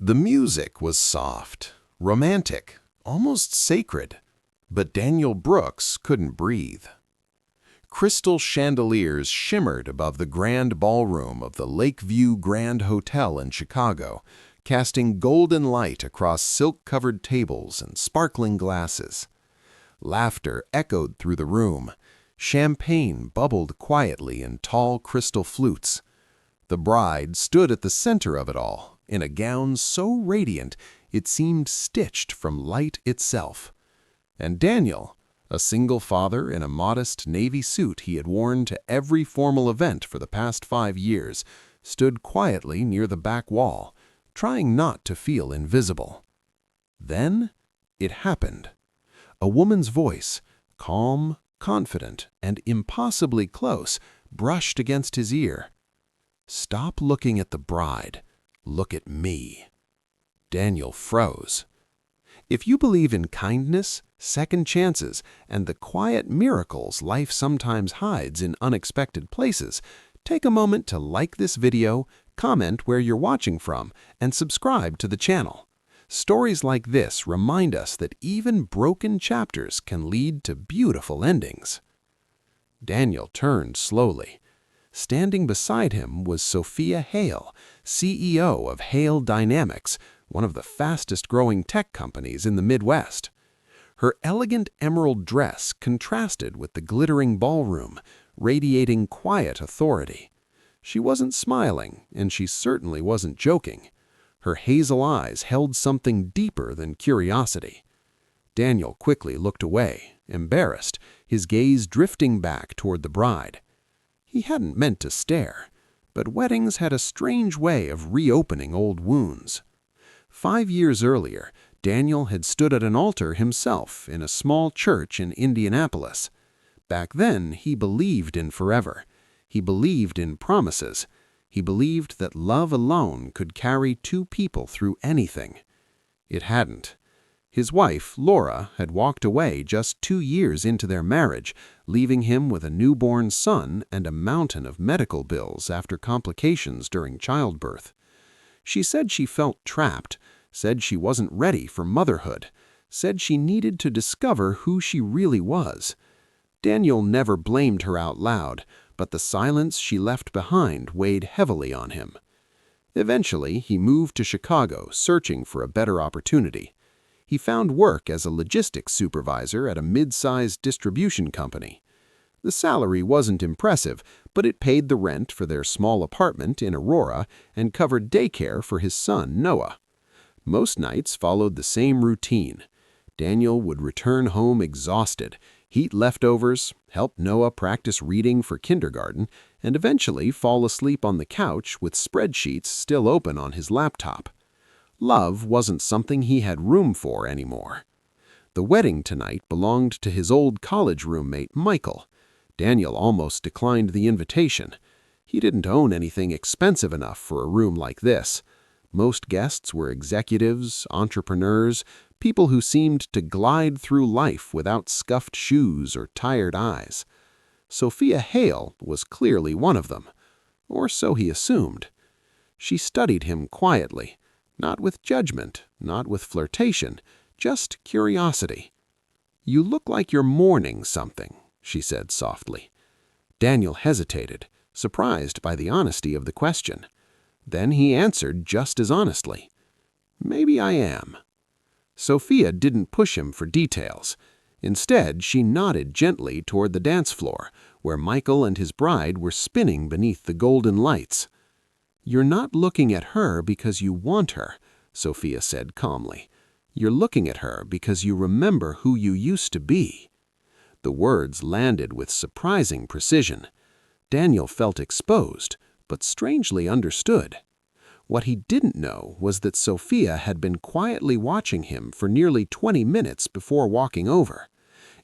The music was soft, romantic, almost sacred, but Daniel Brooks couldn't breathe. Crystal chandeliers shimmered above the grand ballroom of the Lakeview Grand Hotel in Chicago, casting golden light across silk-covered tables and sparkling glasses. Laughter echoed through the room. Champagne bubbled quietly in tall crystal flutes. The bride stood at the center of it all, in a gown so radiant it seemed stitched from light itself. And Daniel, a single father in a modest navy suit he had worn to every formal event for the past 5 years, stood quietly near the back wall, trying not to feel invisible. Then it happened. A woman's voice, calm, confident, and impossibly close, brushed against his ear. "Stop looking at the bride. Look at me." Daniel froze. If you believe in kindness, second chances, and the quiet miracles life sometimes hides in unexpected places, take a moment to like this video, comment where you're watching from, and subscribe to the channel. Stories like this remind us that even broken chapters can lead to beautiful endings. Daniel turned slowly. Standing beside him was Sophia Hale, CEO of Hale Dynamics, one of the fastest-growing tech companies in the Midwest. Her elegant emerald dress contrasted with the glittering ballroom, radiating quiet authority. She wasn't smiling, and she certainly wasn't joking. Her hazel eyes held something deeper than curiosity. Daniel quickly looked away, embarrassed, his gaze drifting back toward the bride. He hadn't meant to stare, but weddings had a strange way of reopening old wounds. 5 years earlier, Daniel had stood at an altar himself in a small church in Indianapolis. Back then, he believed in forever. He believed in promises. He believed that love alone could carry 2 people through anything. It hadn't. His wife, Laura, had walked away just 2 years into their marriage, leaving him with a newborn son and a mountain of medical bills after complications during childbirth. She said she felt trapped, said she wasn't ready for motherhood, said she needed to discover who she really was. Daniel never blamed her out loud, but the silence she left behind weighed heavily on him. Eventually, he moved to Chicago, searching for a better opportunity. He found work as a logistics supervisor at a mid-sized distribution company. The salary wasn't impressive, but it paid the rent for their small apartment in Aurora and covered daycare for his son, Noah. Most nights followed the same routine. Daniel would return home exhausted, eat leftovers, help Noah practice reading for kindergarten, and eventually fall asleep on the couch with spreadsheets still open on his laptop. Love wasn't something he had room for anymore. The wedding tonight belonged to his old college roommate, Michael. Daniel almost declined the invitation. He didn't own anything expensive enough for a room like this. Most guests were executives, entrepreneurs, people who seemed to glide through life without scuffed shoes or tired eyes. Sophia Hale was clearly one of them, or so he assumed. She studied him quietly, not with judgment, not with flirtation, just curiosity. "You look like you're mourning something," she said softly. Daniel hesitated, surprised by the honesty of the question. Then he answered just as honestly, "Maybe I am." Sophia didn't push him for details. Instead, she nodded gently toward the dance floor, where Michael and his bride were spinning beneath the golden lights. "You're not looking at her because you want her," Sophia said calmly. "You're looking at her because you remember who you used to be." The words landed with surprising precision. Daniel felt exposed, but strangely understood. What he didn't know was that Sophia had been quietly watching him for nearly 20 minutes before walking over.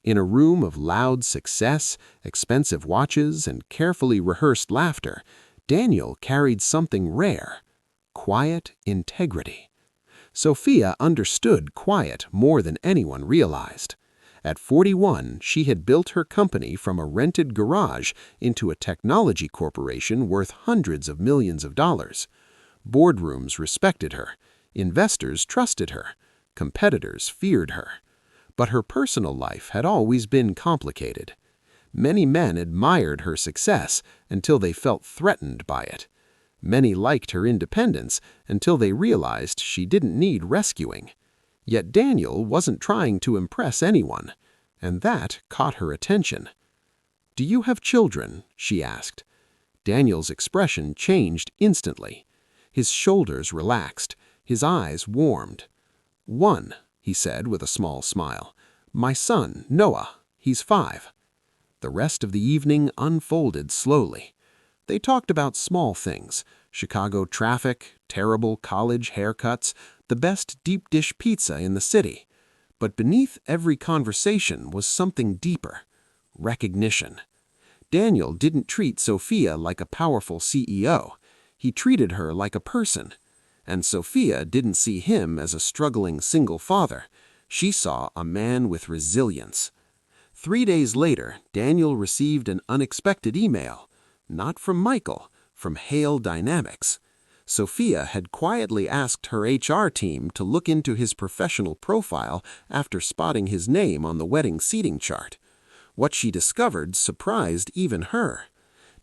In a room of loud success, expensive watches, and carefully rehearsed laughter, Daniel carried something rare: quiet integrity. Sophia understood quiet more than anyone realized. At 41, she had built her company from a rented garage into a technology corporation worth hundreds of millions of dollars. Boardrooms respected her. Investors trusted her. Competitors feared her. But her personal life had always been complicated. Many men admired her success until they felt threatened by it. Many liked her independence until they realized she didn't need rescuing. Yet Daniel wasn't trying to impress anyone, and that caught her attention. "Do you have children?" she asked. Daniel's expression changed instantly. His shoulders relaxed. His eyes warmed. "One," he said with a small smile. "My son, Noah. He's 5. The rest of the evening unfolded slowly. They talked about small things: Chicago traffic, terrible college haircuts, the best deep dish pizza in the city. But beneath every conversation was something deeper: recognition. Daniel didn't treat Sophia like a powerful CEO. He treated her like a person. And Sophia didn't see him as a struggling single father. She saw a man with resilience. 3 days later, Daniel received an unexpected email. Not from Michael, from Hale Dynamics. Sophia had quietly asked her HR team to look into his professional profile after spotting his name on the wedding seating chart. What she discovered surprised even her.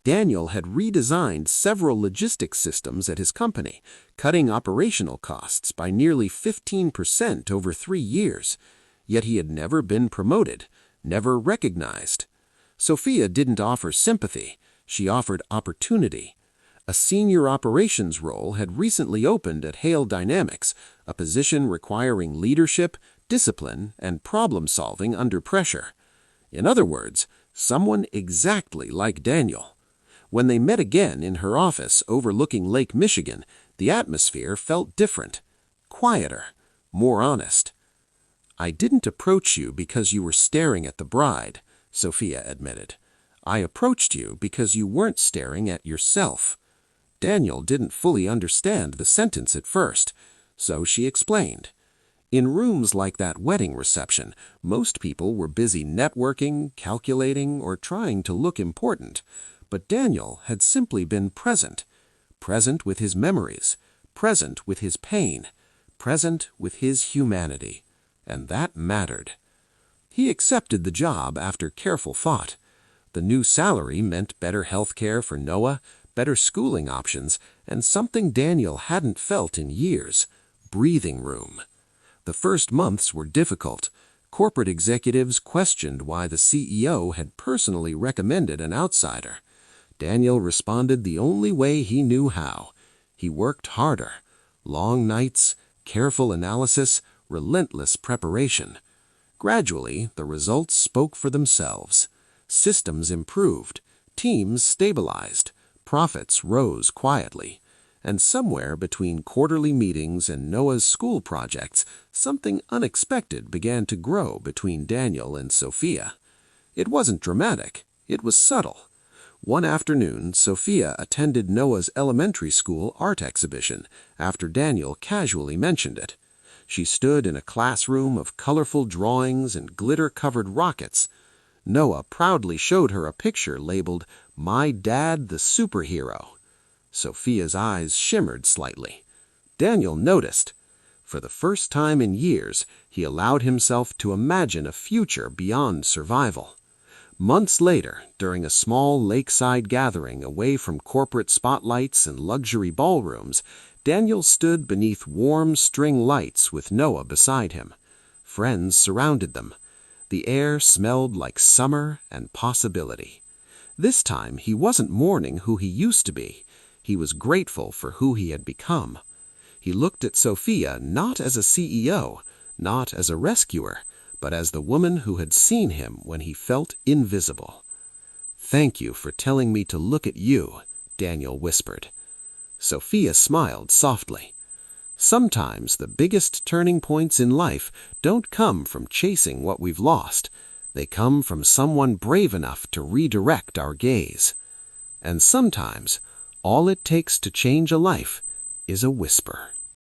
Daniel had redesigned several logistics systems at his company, cutting operational costs by nearly 15% over 3 years. Yet he had never been promoted, never recognized. Sophia didn't offer sympathy. She offered opportunity. A senior operations role had recently opened at Hale Dynamics, a position requiring leadership, discipline, and problem-solving under pressure. In other words, someone exactly like Daniel. When they met again in her office overlooking Lake Michigan, the atmosphere felt different, quieter, more honest. "I didn't approach you because you were staring at the bride," Sophia admitted. "I approached you because you weren't staring at yourself." Daniel didn't fully understand the sentence at first, so she explained. In rooms like that wedding reception, most people were busy networking, calculating, or trying to look important. But Daniel had simply been present. Present with his memories, present with his pain, present with his humanity. And that mattered. He accepted the job after careful thought. The new salary meant better health care for Noah, better schooling options, and something Daniel hadn't felt in years: breathing room. The first months were difficult. Corporate executives questioned why the CEO had personally recommended an outsider. Daniel responded the only way he knew how. He worked harder. Long nights, careful analysis, relentless preparation. Gradually, the results spoke for themselves. Systems improved. Teams stabilized. Profits rose quietly. And somewhere between quarterly meetings and Noah's school projects, something unexpected began to grow between Daniel and Sophia. It wasn't dramatic. It was subtle. One afternoon, Sophia attended Noah's elementary school art exhibition after Daniel casually mentioned it. She stood in a classroom of colorful drawings and glitter-covered rockets. Noah proudly showed her a picture labeled, "My Dad the Superhero." Sophia's eyes shimmered slightly. Daniel noticed. For the first time in years, he allowed himself to imagine a future beyond survival. Months later, during a small lakeside gathering away from corporate spotlights and luxury ballrooms, Daniel stood beneath warm string lights with Noah beside him. Friends surrounded them. The air smelled like summer and possibility. This time, he wasn't mourning who he used to be. He was grateful for who he had become. He looked at Sophia not as a CEO, not as a rescuer, but as the woman who had seen him when he felt invisible. "Thank you for telling me to look at you," Daniel whispered. Sophia smiled softly. Sometimes the biggest turning points in life don't come from chasing what we've lost. They come from someone brave enough to redirect our gaze. And sometimes all it takes to change a life is a whisper.